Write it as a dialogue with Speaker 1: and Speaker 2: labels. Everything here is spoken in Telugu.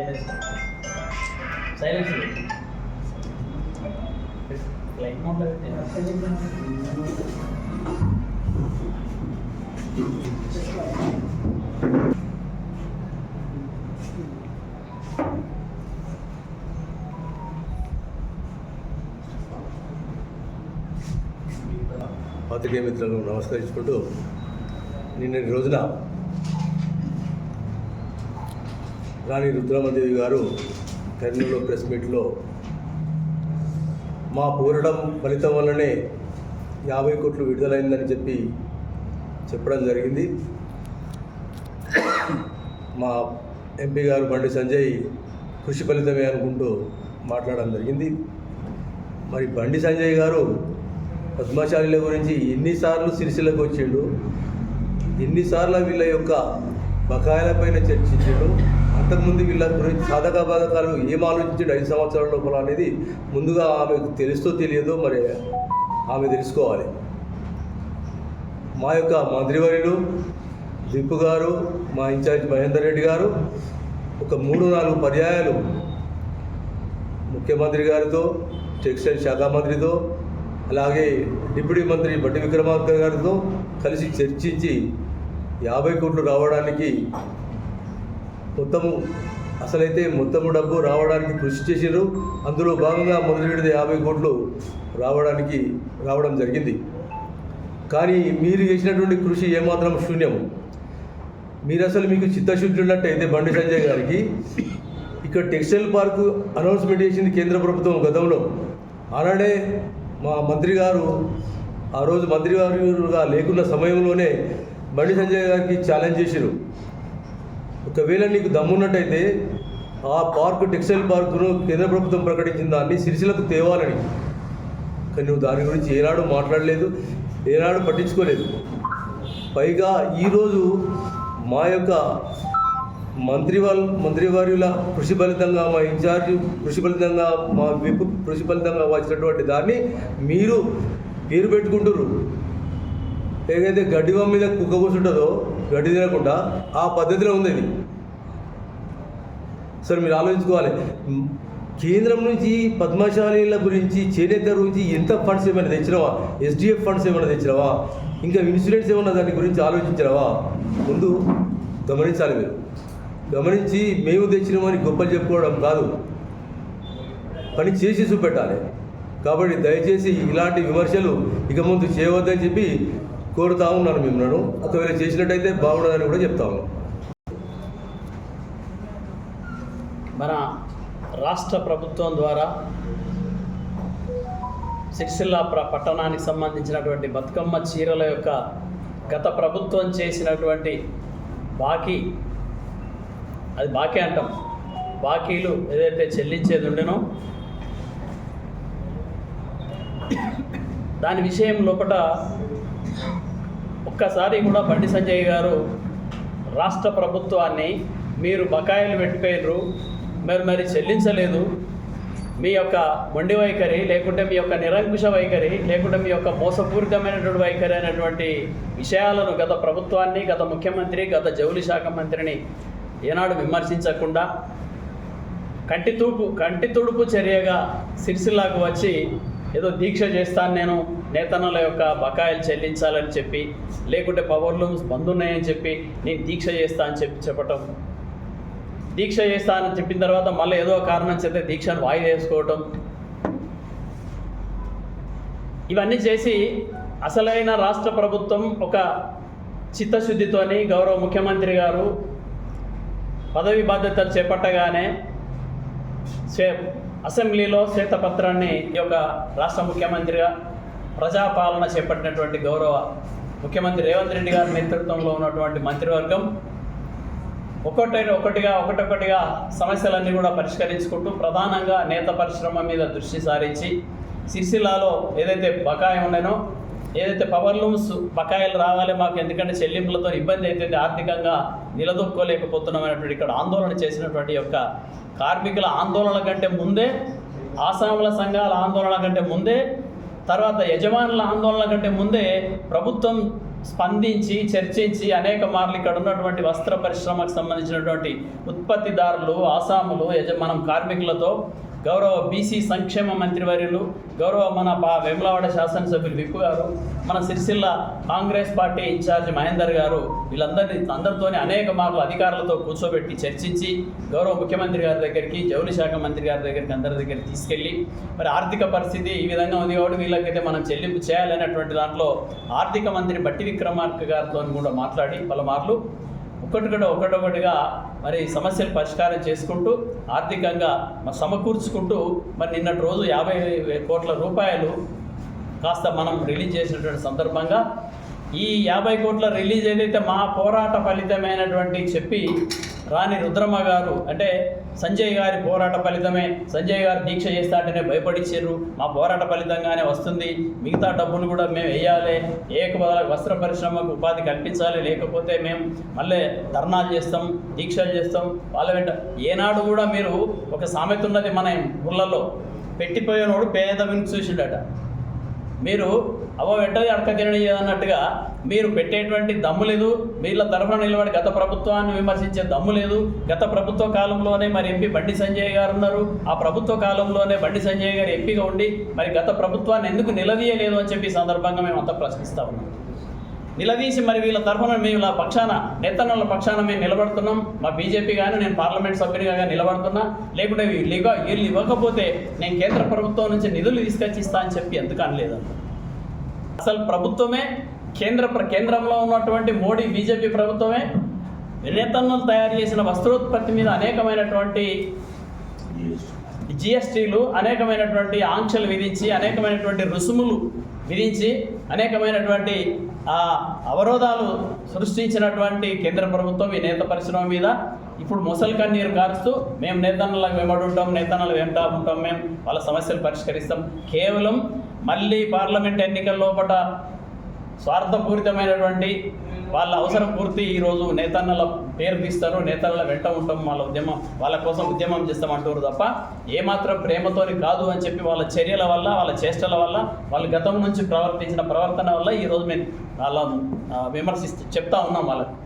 Speaker 1: సైలెన్స్ సైలెన్స్ లైట్ మోడ్లో
Speaker 2: పాత్రికేయ మిత్రులను నమస్కరించుకుంటూ నిన్నటి రోజున రాణి రుద్రమదేవి గారు కర్నూలులో ప్రెస్ మీట్లో మా పోరాటం ఫలితం వల్లనే 50 కోట్లు విడుదలైందని చెప్పడం జరిగింది. మా ఎంపీ గారు బండి సంజయ్ కృషి ఫలితమే అనుకుంటూ మాట్లాడడం జరిగింది. మరి బండి సంజయ్ గారు పద్మశాలిల గురించి ఎన్నిసార్లు సిరిసిల్లకు వచ్చిండు, ఎన్నిసార్లు వీళ్ళ యొక్క బకాయిలపైన చర్చించాడు, అంతకుముందు వీళ్ళ గురించి సాధక బాధకాలు ఏం ఆలోచించాడు 5 సంవత్సరాల లోపల అనేది ముందుగా ఆమెకు తెలుస్తో తెలియదో మరి ఆమె తెలుసుకోవాలి. మా యొక్క మంత్రివర్యులు దిప్పు గారు, మా ఇన్ఛార్జ్ మహేందర్ రెడ్డి గారు ఒక 3-4 పర్యాయాలు ముఖ్యమంత్రి గారితో, టెక్స్టైల్ శాఖ మంత్రితో, అలాగే డిప్యూటీ మంత్రి బట్టి విక్రమార్క గారితో కలిసి చర్చించి 50 కోట్లు రావడానికి మొత్తము డబ్బు రావడానికి కృషి చేసారు. అందులో భాగంగా మొదటి విడత 50 కోట్లు రావడం జరిగింది. కానీ మీరు చేసినటువంటి కృషి ఏమాత్రం శూన్యము. మీకు చిత్తశుద్ధి ఉన్నట్టయితే బండి సంజయ్ గారికి ఇక్కడ టెక్స్టైల్ పార్కు అనౌన్స్మెంట్ చేసింది కేంద్ర ప్రభుత్వం గతంలో. ఆనాడే మా మంత్రి గారు ఆ రోజు మంత్రిగారుగా లేకున్న సమయంలోనే బండి సంజయ్ గారికి ఛాలెంజ్ చేశారు, ఒకవేళ నీకు దమ్మున్నట్టయితే ఆ పార్కు టెక్స్టైల్ పార్కును కేంద్ర ప్రభుత్వం ప్రకటించిన దాన్ని సిరిసిల్లకు తేవాలని. కానీ నువ్వు దాని గురించి ఏనాడు మాట్లాడలేదు, ఏనాడు పట్టించుకోలేదు. పైగా ఈరోజు మా యొక్క మంత్రివర్యుల కృషి ఫలితంగా, మా ఇన్ఛార్జ్ కృషి ఫలితంగా, మా విప్ కృషి ఫలితంగా వచ్చినటువంటి దాన్ని మీరు పేరు పెట్టుకుంటారు. ఏదైతే గడ్డి మీద కుక్క కూర్చుంటుందో గడ్డి తినకుండా ఆ పద్ధతిలో ఉంది అది. సరే మీరు ఆలోచించుకోవాలి, కేంద్రం నుంచి పద్మశాలీల గురించి, చేనేత గురించి ఎంత ఫండ్స్ ఏమైనా తెచ్చినవా? ఎస్డిఎఫ్ ఫండ్స్ ఏమైనా తెచ్చినవా? ఇంకా ఇన్సూరెన్స్ ఏమన్నా దాని గురించి ఆలోచించినవా? ముందు గమనించాలి. మీరు గమనించి మేము తెచ్చినామని గొప్పలు చెప్పుకోవడం కాదు, పని చేసి చూపెట్టాలి. కాబట్టి దయచేసి ఇలాంటి విమర్శలు ఇక ముందు చేయవద్దని చెప్పి కోరుతా ఉన్నాను మిమ్మల్ని. ఒకవేళ చేసినట్టయితే బాగుండదని కూడా చెప్తా ఉన్నాను.
Speaker 1: మన రాష్ట్ర ప్రభుత్వం ద్వారా సిరిసిల్ల పట్టణానికి సంబంధించినటువంటి బతుకమ్మ చీరల యొక్క గత ప్రభుత్వం చేసినటువంటి బాకీ, అది బాకీ అంటాం, బాకీలు ఏదైతే చెల్లించేది ఉండేనో దాని విషయం లోపల ఒక్కసారి కూడా బండి సంజయ్ గారు రాష్ట్ర ప్రభుత్వాన్ని మీరు బకాయిలు పెట్టిపోయారు, మరి చెల్లించలేదు, మీ యొక్క మొండి వైఖరి, లేకుంటే మీ యొక్క నిరంకుశ వైఖరి, లేకుంటే మీ యొక్క మోసపూరితమైనటువంటి వైఖరి అనేటువంటి విషయాలను గత ప్రభుత్వాన్ని, గత ముఖ్యమంత్రి, గత జౌళి శాఖ మంత్రిని ఏనాడు విమర్శించకుండా కంటి తుడుపు చర్యగా సిరిసిల్లాకు వచ్చి ఏదో దీక్ష చేస్తాను, నేను నేతన్నల యొక్క బకాయిలు చెల్లించాలని చెప్పి, లేకుంటే పవర్ లూమ్స్ బంద్ ఉన్నాయని చెప్పి నేను దీక్ష చేస్తా అని చెప్పటం, దీక్ష చేస్తా అని చెప్పిన తర్వాత మళ్ళీ ఏదో కారణం చేస్తే దీక్షను వాయిదా వేసుకోవటం, ఇవన్నీ చేసి అసలైన రాష్ట్ర ప్రభుత్వం ఒక చిత్తశుద్ధితోని గౌరవ ముఖ్యమంత్రి గారు పదవి బాధ్యతలు చేపట్టగానే అసెంబ్లీలో శ్వేతపత్రాన్ని ఈ యొక్క రాష్ట్ర ముఖ్యమంత్రిగా ప్రజాపాలన చేపట్టినటువంటి గౌరవ ముఖ్యమంత్రి రేవంత్ రెడ్డి గారి నేతృత్వంలో ఉన్నటువంటి మంత్రివర్గం ఒక్కొక్కటిగా సమస్యలన్నీ కూడా పరిష్కరించుకుంటూ ప్రధానంగా నేత పరిశ్రమ మీద దృష్టి సారించి సిరిసిల్లాలో ఏదైతే బకాయి ఉండేనో, ఏదైతే పవర్ లూమ్స్ బకాయిలు రావాలి మాకు, ఎందుకంటే చెల్లింపులతో ఇబ్బంది అవుతుంది, ఆర్థికంగా నిలదొక్కోలేకపోతున్నామనేటువంటి ఇక్కడ ఆందోళన చేసినటువంటి యొక్క కార్మికుల ఆందోళన కంటే ముందే, ఆసాముల సంఘాల ఆందోళన కంటే ముందే, తర్వాత యజమానుల ఆందోళన కంటే ముందే ప్రభుత్వం స్పందించి చర్చించి అనేక మార్లు ఇక్కడ ఉన్నటువంటి వస్త్ర పరిశ్రమకు సంబంధించినటువంటి ఉత్పత్తిదారులు, ఆసాములు, మనం కార్మికులతో గౌరవ బీసీ సంక్షేమ మంత్రివర్యులు, గౌరవ మన వేములవాడ శాసనసభ్యులు విప్పు గారు, మన సిరిసిల్ల కాంగ్రెస్ పార్టీ ఇన్ఛార్జ్ మహేందర్ గారు, అందరితోనే అనేక మార్లు అధికారులతో కూర్చోబెట్టి చర్చించి గౌరవ ముఖ్యమంత్రి గారి దగ్గరికి, జౌళి శాఖ మంత్రి గారి దగ్గరికి, అందరి దగ్గరికి తీసుకెళ్ళి మరి ఆర్థిక పరిస్థితి ఈ విధంగా ఉంది కాబట్టి వీళ్ళకైతే మనం చెల్లింపు చేయాలనేటువంటి దాంట్లో ఆర్థిక మంత్రి బట్టి విక్రమార్క గారితో కూడా మాట్లాడి పలుమార్లు ఒకటొకటిగా మరి సమస్యలు పరిష్కారం చేసుకుంటూ ఆర్థికంగా సమకూర్చుకుంటూ మరి నిన్నటి రోజు 50 కోట్ల రూపాయలు కాస్త మనం రిలీజ్ చేసినటువంటి సందర్భంగా ఈ 50 కోట్ల రిలీజ్ ఏదైతే మా పోరాట ఫలితమైనటువంటి చెప్పి రాణి రుద్రమ్మ గారు, అంటే సంజయ్ గారి పోరాట ఫలితమే, సంజయ్ గారు దీక్ష చేస్తా అంటేనే భయపడిచ్చారు, మా పోరాట ఫలితంగానే వస్తుంది, మిగతా డబ్బులు కూడా మేము వేయాలి, వస్త్ర పరిశ్రమకు ఉపాధి కల్పించాలి, లేకపోతే మేము మళ్ళీ ధర్నాలు చేస్తాం, దీక్షలు చేస్తాం వాళ్ళ వెంట. ఏనాడు కూడా మీరు ఒక సామెత ఉన్నది మన ఊళ్ళల్లో, పెట్టిపోయినోడు పేద విని చూసిండట. మీరు వెంటనే అడక తిననియదన్నట్టుగా మీరు పెట్టేటువంటి దమ్ము లేదు, వీళ్ళ తరఫున నిలబడి గత ప్రభుత్వాన్ని విమర్శించే దమ్ము లేదు. గత ప్రభుత్వ కాలంలోనే మరి ఎంపీ బండి సంజయ్ గారు ఉన్నారు, ఆ ప్రభుత్వ కాలంలోనే బండి సంజయ్ గారు ఎంపీగా ఉండి మరి గత ప్రభుత్వాన్ని ఎందుకు నిలదీయలేదు అని చెప్పి సందర్భంగా మేము అంతా ప్రశ్నిస్తూ ఉన్నాం. నిలదీసి మరి వీళ్ళ తరఫున వీళ్ళ పక్షాన, నేతన్నల పక్షాన మేము నిలబడుతున్నాం. మా బీజేపీ కానీ నేను పార్లమెంట్ సభ్యునిగా నిలబడుతున్నా, లేకుంటే వీళ్ళు ఇవ్వకపోతే నేను కేంద్ర ప్రభుత్వం నుంచి నిధులు తీసుకొచ్చి ఇస్తా అని చెప్పి ఎందుకు అనలేదు. అసలు ప్రభుత్వమే కేంద్రంలో ఉన్నటువంటి మోడీ బీజేపీ ప్రభుత్వమే నేతన్నలు తయారు చేసిన వస్త్రోత్పత్తి మీద అనేకమైనటువంటి జిఎస్టీలు, అనేకమైనటువంటి ఆంక్షలు విధించి, అనేకమైనటువంటి రుసుములు విధించి, అనేకమైనటువంటి అవరోధాలు సృష్టించినటువంటి కేంద్ర ప్రభుత్వం ఈ నేత పరిశ్రమ మీద ఇప్పుడు మొసలు కన్నీరు కారుస్తూ మేము నేతన్నలకు వెంబడి ఉంటాం, నేతన్నలు వెంట ఉంటాం, మేము వాళ్ళ సమస్యలు పరిష్కరిస్తాం. కేవలం మళ్ళీ పార్లమెంట్ ఎన్నికల లోపల స్వార్థపూరితమైనటువంటి వాళ్ళ అవసరం పూర్తి ఈరోజు నేతన్నల పేరు తీస్తారు, నేతన్నల వెంట ఉంటాం, వాళ్ళ కోసం ఉద్యమం చేస్తామంటారు తప్ప ఏమాత్రం ప్రేమతోని కాదు అని చెప్పి వాళ్ళ చర్యల వల్ల, వాళ్ళ చేష్టల వల్ల, వాళ్ళ గతం నుంచి ప్రవర్తించిన ప్రవర్తన వల్ల ఈరోజు మేము వాళ్ళ చెప్తా ఉన్నాం వాళ్ళకి.